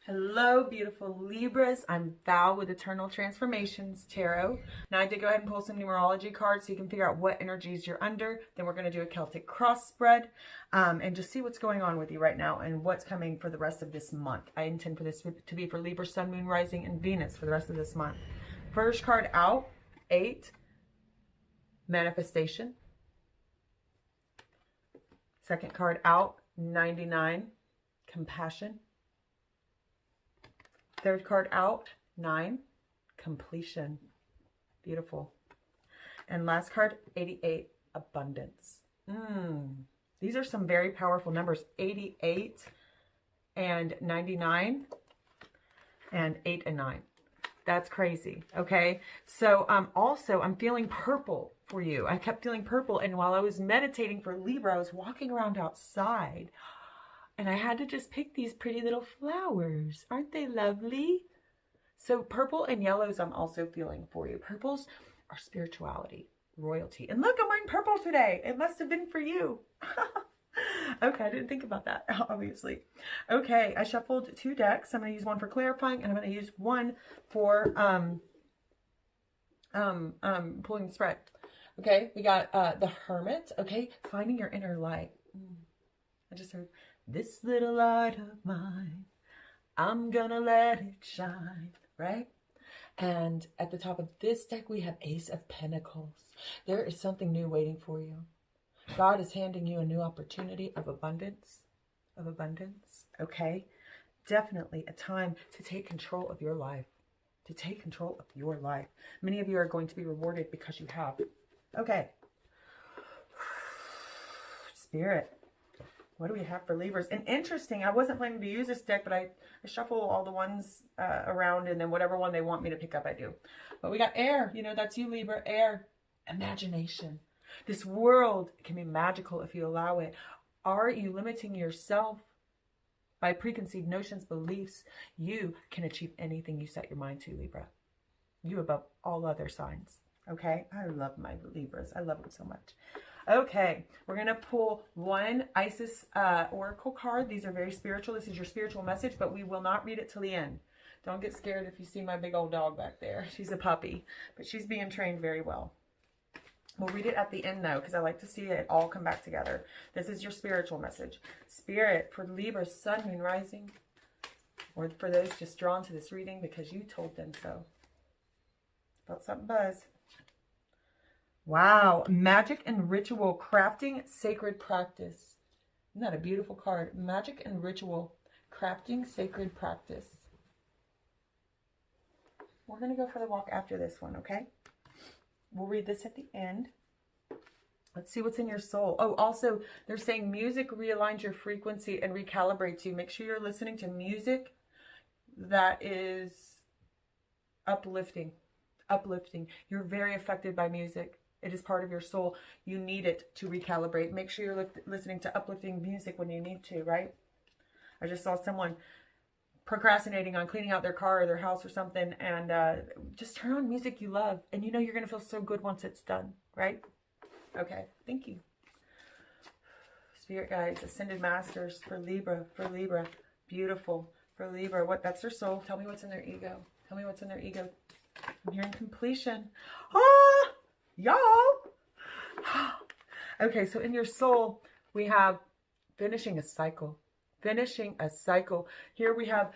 Hello, beautiful Libras. I'm Val with Eternal Transformations Tarot. Now, I did go ahead and pull some numerology cards so you can figure out what energies you're under. Then we're going to do a Celtic cross spread and just see what's going on with you right now and what's coming for the rest of this month. I intend for this to be for Libra, Sun, Moon, Rising, and Venus for the rest of this month. First card out, 8, Manifestation. Second card out, 99, Compassion. Third card out, 9, Completion. Beautiful. And last card, 88, Abundance. These are some very powerful numbers. 88 and 99 and 8 and 9. That's crazy. Okay. So also I'm feeling purple for you. I kept feeling purple. And while I was meditating for Libra, I was walking around outside. And I had to just pick these pretty little flowers. Aren't they lovely? So purple and yellows I'm also feeling for you. Purples are spirituality, royalty. And look, I'm wearing purple today. It must have been for you. Okay, I didn't think about that, obviously. Okay, I shuffled 2 decks. I'm going to use one for clarifying, and I'm going to use one for pulling the spread. Okay, we got the Hermit. Okay, finding your inner light. I just heard, this little light of mine, I'm gonna let it shine, right? And at the top of this deck, we have Ace of Pentacles. There is something new waiting for you. God is handing you a new opportunity of abundance, okay? Definitely a time to take control of your life, Many of you are going to be rewarded because you have. Okay. Spirit. What do we have for Libras? And interesting, I wasn't planning to use this deck, but I shuffle all the ones around, and then whatever one they want me to pick up, I do. But we got air. You know, that's you, Libra. Air. Imagination. This world can be magical if you allow it. Are you limiting yourself by preconceived notions, beliefs? You can achieve anything you set your mind to, Libra. You above all other signs. Okay? I love my Libras. I love them so much. Okay, we're going to pull one Isis Oracle card. These are very spiritual. This is your spiritual message, but we will not read it till the end. Don't get scared if you see my big old dog back there. She's a puppy, but she's being trained very well. We'll read it at the end, though, because I like to see it all come back together. This is your spiritual message. Spirit for Libra, Sun, Moon, Rising, or for those just drawn to this reading because you told them so. Felt something buzz. Wow, magic and ritual, crafting sacred practice. Isn't that a beautiful card? Magic and ritual, crafting sacred practice. We're going to go for the walk after this one, okay? We'll read this at the end. Let's see what's in your soul. Oh, also, they're saying music realigns your frequency and recalibrates you. Make sure you're listening to music that is uplifting. You're very affected by music. It is part of your soul. You need it to recalibrate. Make sure you're listening to uplifting music when you need to, right? I just saw someone procrastinating on cleaning out their car or their house or something, and just turn on music you love, and you know you're going to feel so good once it's done, right? Okay, thank you. Spirit guides, ascended masters for Libra, beautiful, for Libra. What? That's their soul. Tell me what's in their ego. Tell me what's in their ego. I'm hearing completion. Ah! Y'all. Okay, so in your soul, we have finishing a cycle. Here we have,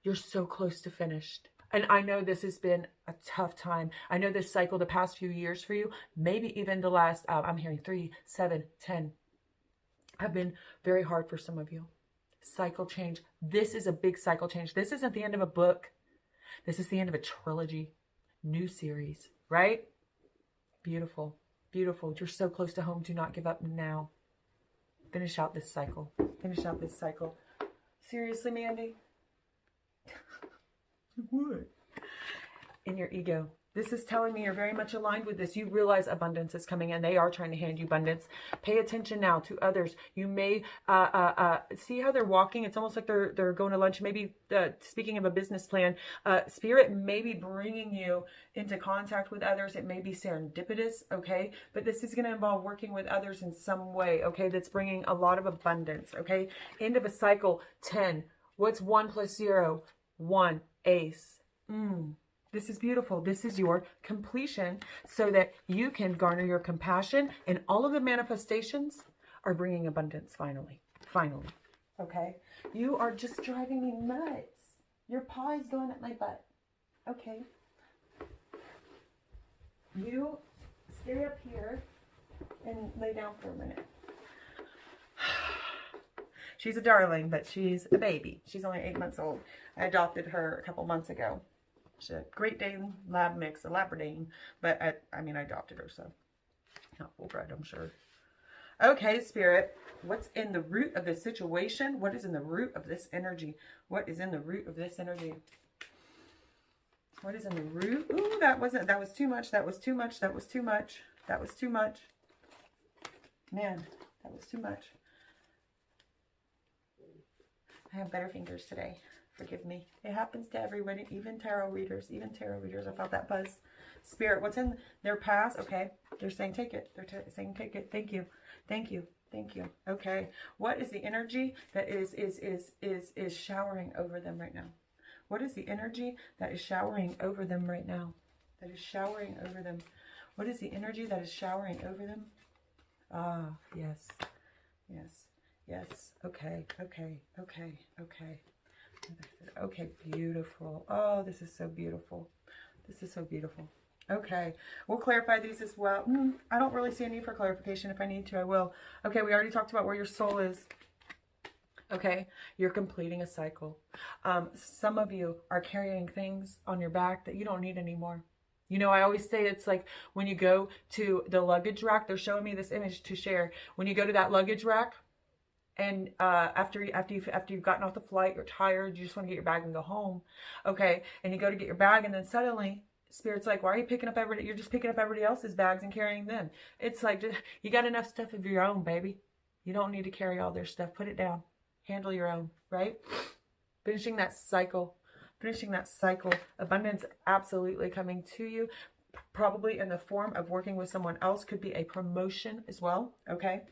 you're so close to finished. And I know this has been a tough time. I know this cycle, the past few years for you, maybe even the last, I'm hearing 3, 7, 10, have been very hard for some of you. Cycle change. This is a big cycle change. This isn't the end of a book. This is the end of a trilogy, new series, right? Beautiful. You're so close to home. Do not give up now. Finish out this cycle. Seriously, Mandy? What? In your ego. This is telling me you're very much aligned with this. You realize abundance is coming in. They are trying to hand you abundance. Pay attention now to others. You may see how they're walking. It's almost like they're going to lunch. Maybe speaking of a business plan, Spirit may be bringing you into contact with others. It may be serendipitous, okay? But this is going to involve working with others in some way, okay? That's bringing a lot of abundance, okay? End of a cycle, 10. What's 1 plus 0? 1. Ace. This is beautiful. This is your completion so that you can garner your compassion, and all of the manifestations are bringing abundance finally. Finally. Okay? You are just driving me nuts. Your paw is going at my butt. Okay? You stay up here and lay down for a minute. She's a darling, but she's a baby. She's only 8 months old. I adopted her a couple months ago. She's a Great Dane lab mix, a Labradine, but I adopted her, so not full bred, I'm sure. Okay, Spirit, what's in the root of this situation? What is in the root of this energy? What is in the root of this energy? What is in the root? Ooh, that was too much. That was too much. That was too much. That was too much. Man, that was too much. I have better fingers today. Forgive me. It happens to everybody, even tarot readers. I felt that buzz. Spirit, what's in their past? Okay. They're saying take it. They're saying take it. Thank you. Thank you. Thank you. Okay. What is the energy that is showering over them right now? What is the energy that is showering over them right now? That is showering over them. What is the energy that is showering over them? Ah, yes. Yes. Yes. Okay. Okay. Okay. Okay. Okay. Beautiful. Oh, this is so beautiful. This is so beautiful. Okay. We'll clarify these as well. I don't really see a need for clarification. If I need to, I will. Okay. We already talked about where your soul is. Okay. You're completing a cycle. Some of you are carrying things on your back that you don't need anymore. You know, I always say it's like when you go to the luggage rack, they're showing me this image to share. When you go to that luggage rack, and after you've gotten off the flight, you're tired, you just want to get your bag and go home, okay? And you go to get your bag, and then suddenly Spirit's like, why are you picking up you're just picking up everybody else's bags and carrying them? It's like, you got enough stuff of your own, baby. You don't need to carry all their stuff. Put it down. Handle your own, right? Finishing that cycle. Abundance absolutely coming to you, probably in the form of working with someone else. Could be a promotion as well, okay?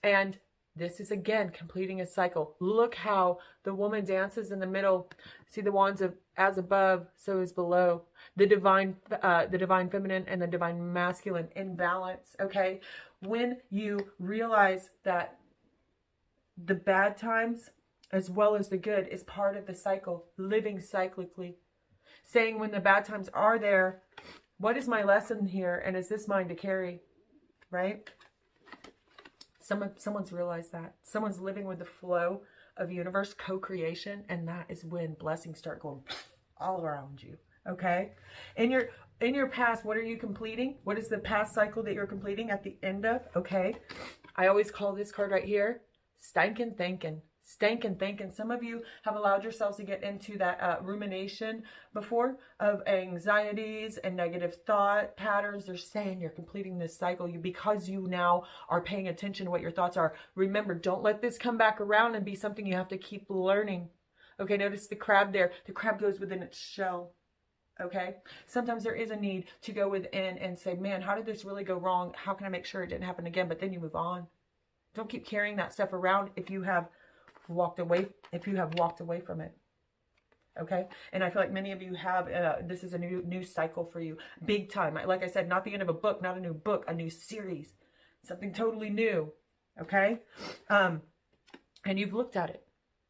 And this is, again, completing a cycle. Look how the woman dances in the middle. See the wands of as above, so is below. The divine feminine and the divine masculine in balance, okay? When you realize that the bad times as well as the good is part of the cycle, living cyclically. Saying when the bad times are there, what is my lesson here? And is this mine to carry? Right? Someone's realized that. Someone's living with the flow of universe co-creation, and that is when blessings start going all around you. Okay? In your past, what are you completing? What is the past cycle that you're completing at the end of? Okay? I always call this card right here, Stankin' Thinkin'. Stankin' thinking. Some of you have allowed yourselves to get into that rumination before of anxieties and negative thought patterns. They're saying you're completing this cycle because you now are paying attention to what your thoughts are. Remember, don't let this come back around and be something you have to keep learning. Okay, notice the crab there. The crab goes within its shell. Okay, sometimes there is a need to go within and say, man, how did this really go wrong? How can I make sure it didn't happen again? But then you move on. Don't keep carrying that stuff around if you have walked away from it. Okay, and I feel like many of you have this is a new cycle for you, big time. Like I said, not the end of a book, not a new book, a new series, something totally new. Okay, and you've looked at it.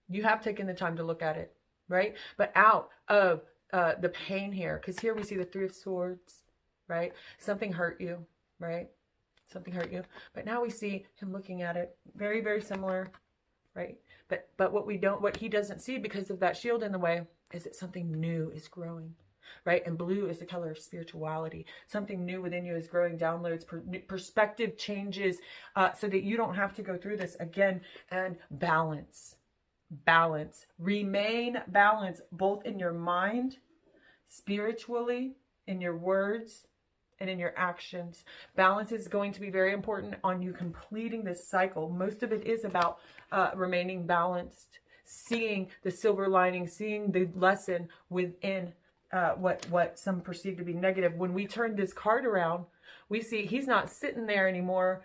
You have taken the time to look at it, right? But out of the pain here, because here we see the Three of Swords, right? Something hurt you, right? Something hurt you, but now we see him looking at it, very, very similar, right? But what he doesn't see because of that shield in the way is that something new is growing, right? And blue is the color of spirituality. Something new within you is growing, downloads, perspective changes, so that you don't have to go through this again. And balance, remain balanced, both in your mind, spiritually, in your words, and in your actions. Balance is going to be very important on you completing this cycle. Most of it is about remaining balanced, seeing the silver lining, seeing the lesson within what some perceive to be negative. When we turn this card around, we see he's not sitting there anymore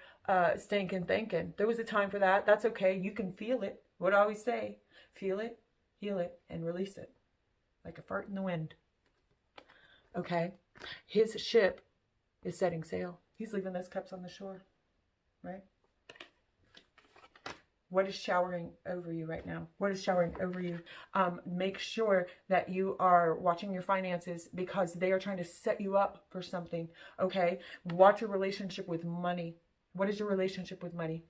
stinking thinking. There was a time for that. That's okay. You can feel it. What do I always say? Feel it, heal it, and release it like a fart in the wind. Okay? His ship is setting sail. He's leaving those cups on the shore, right? What is showering over you right now? What is showering over you? Make sure that you are watching your finances, because they are trying to set you up for something, okay? Watch your relationship with money. What is your relationship with money?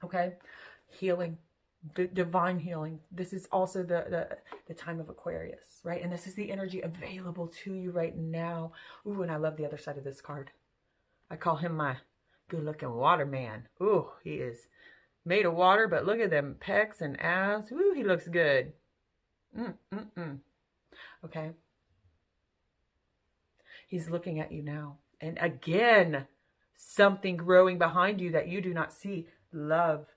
Okay? Healing. Divine healing. This is also the time of Aquarius, right? And this is the energy available to you right now. Ooh, and I love the other side of this card. I call him my good-looking water man. Ooh, he is made of water, but look at them pecs and abs. Ooh, he looks good. Okay. He's looking at you now. And again, something growing behind you that you do not see. Love.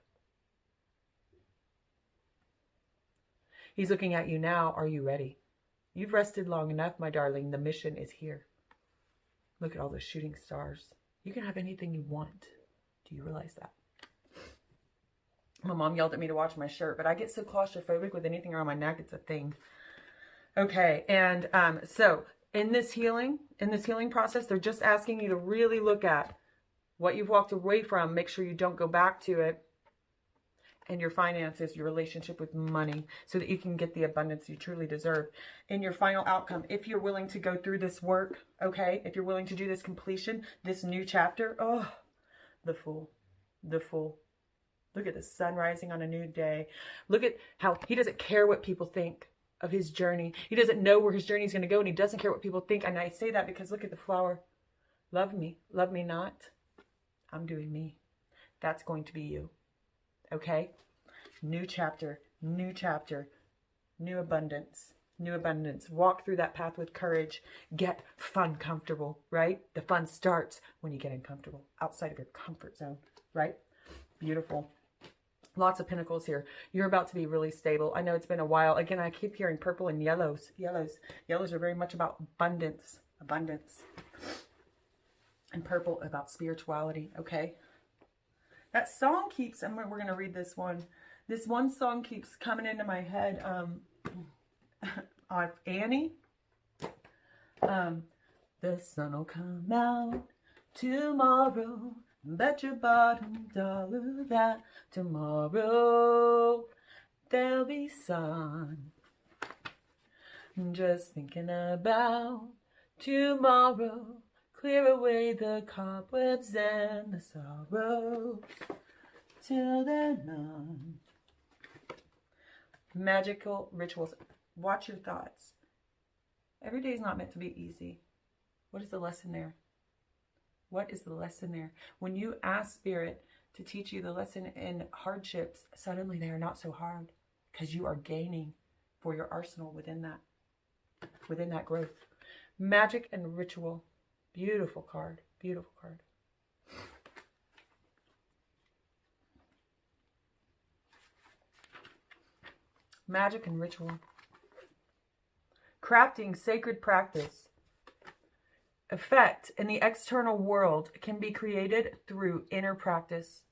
He's looking at you now. Are you ready? You've rested long enough, my darling. The mission is here. Look at all those shooting stars. You can have anything you want. Do you realize that? My mom yelled at me to watch my shirt, but I get so claustrophobic with anything around my neck. It's a thing. Okay, and so in this healing process, they're just asking you to really look at what you've walked away from. Make sure you don't go back to it. And your finances, your relationship with money, so that you can get the abundance you truly deserve. In your final outcome, if you're willing to go through this work, okay, if you're willing to do this completion, this new chapter, oh, the Fool, the Fool. Look at the sun rising on a new day. Look at how he doesn't care what people think of his journey. He doesn't know where his journey is going to go, and he doesn't care what people think. And I say that because look at the flower. Love me not. I'm doing me. That's going to be you. Okay? New chapter, new chapter, new abundance, new abundance. Walk through that path with courage. Get fun comfortable, right? The fun starts when you get uncomfortable, outside of your comfort zone, right? Beautiful. Lots of pentacles here. You're about to be really stable. I know it's been a while. Again, I keep hearing purple and yellows. Yellows are very much about abundance. And purple about spirituality, okay? That song keeps, and we're going to read this one. This one song keeps coming into my head. On Annie. The sun will come out tomorrow. Bet your bottom dollar that tomorrow there'll be sun. Just thinking about tomorrow. Clear away the cobwebs and the sorrow till they're none. Magical rituals. Watch your thoughts. Every day is not meant to be easy. What is the lesson there? What is the lesson there? When you ask Spirit to teach you the lesson in hardships, suddenly they are not so hard, because you are gaining for your arsenal within that growth. Magic and ritual. Beautiful card. Beautiful card. Magic and ritual. Crafting sacred practice. Effect in the external world can be created through inner practice.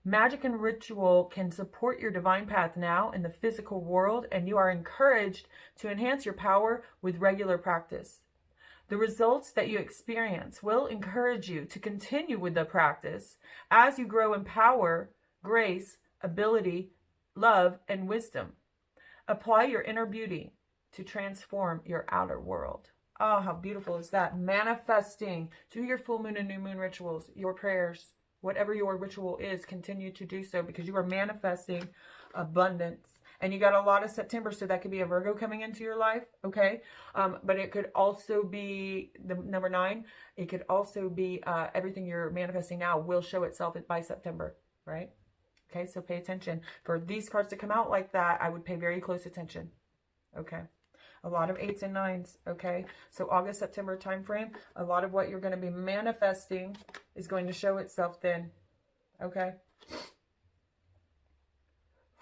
Magic and ritual can support your divine path now in the physical world, and you are encouraged to enhance your power with regular practice. The results that you experience will encourage you to continue with the practice as you grow in power, grace, ability, love, and wisdom. Apply your inner beauty to transform your outer world. Oh, how beautiful is that? Manifesting through your full moon and new moon rituals, your prayers, whatever your ritual is, continue to do so, because you are manifesting abundance. And you got a lot of September, so that could be a Virgo coming into your life, okay? But it could also be the number 9. It could also be everything you're manifesting now will show itself by September, right? Okay, so pay attention. For these cards to come out like that, I would pay very close attention, okay? A lot of 8s and 9s, okay? So August, September time frame, a lot of what you're going to be manifesting is going to show itself then, okay?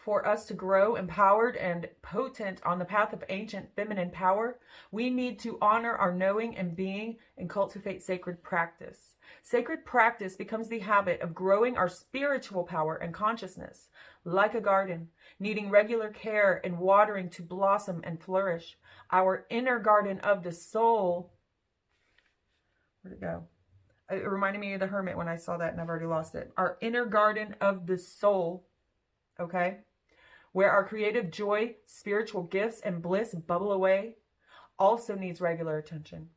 for us to grow empowered and potent on the path of ancient feminine power, we need to honor our knowing and being and cultivate sacred practice. Sacred practice becomes the habit of growing our spiritual power and consciousness, like a garden, needing regular care and watering to blossom and flourish. Our inner garden of the soul. Where'd it go? It reminded me of the Hermit when I saw that, and I've already lost it. Our inner garden of the soul, okay, where our creative joy, spiritual gifts, and bliss bubble away, also needs regular attention.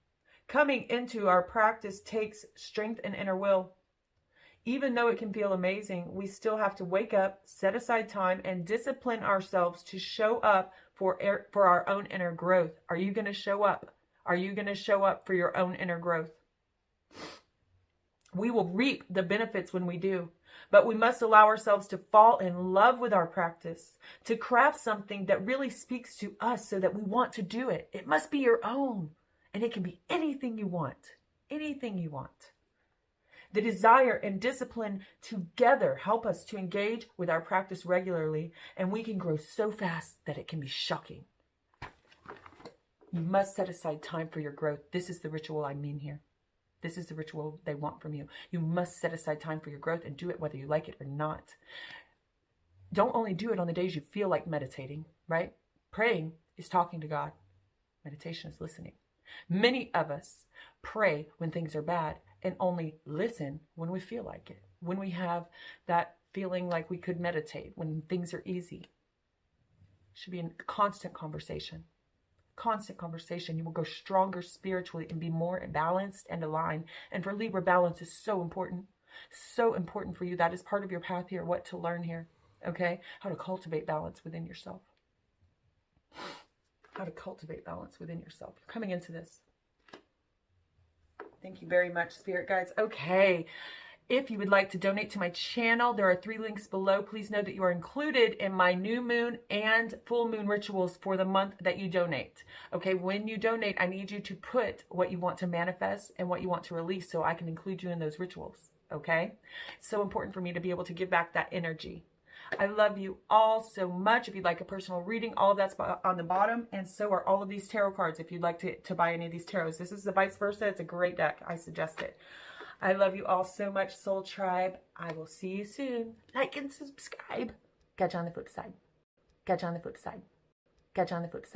Coming into our practice takes strength and inner will. Even though it can feel amazing, we still have to wake up, set aside time, and discipline ourselves to show up for our own inner growth. Are you going to show up? Are you going to show up for your own inner growth? We will reap the benefits when we do, but we must allow ourselves to fall in love with our practice, to craft something that really speaks to us so that we want to do it. It must be your own, and it can be anything you want, anything you want. The desire and discipline together help us to engage with our practice regularly, and we can grow so fast that it can be shocking. You must set aside time for your growth. This is the ritual I mean here. This is the ritual they want from you. You must set aside time for your growth and do it whether you like it or not. Don't only do it on the days you feel like meditating, right? Praying is talking to God. Meditation is listening. Many of us pray when things are bad and only listen when we feel like it, when we have that feeling like we could meditate, when things are easy. It should be a constant conversation. Constant conversation. You will go stronger spiritually and be more balanced and aligned. And for Libra, balance is so important. So important for you. That is part of your path here, what to learn here. Okay? How to cultivate balance within yourself. How to cultivate balance within yourself. You're coming into this. Thank you very much, Spirit Guides. Okay. If you would like to donate to my channel, there are 3 links below. Please know that you are included in my new moon and full moon rituals for the month that you donate. Okay, when you donate, I need you to put what you want to manifest and what you want to release so I can include you in those rituals. Okay? It's so important for me to be able to give back that energy. I love you all so much. If you'd like a personal reading, all of that's on the bottom. And so are all of these tarot cards if you'd like to buy any of these tarots. This is the vice versa. It's a great deck. I suggest it. I love you all so much, Soul Tribe. I will see you soon. Like and subscribe. Catch you on the flip side. Catch you on the flip side. Catch you on the flip side.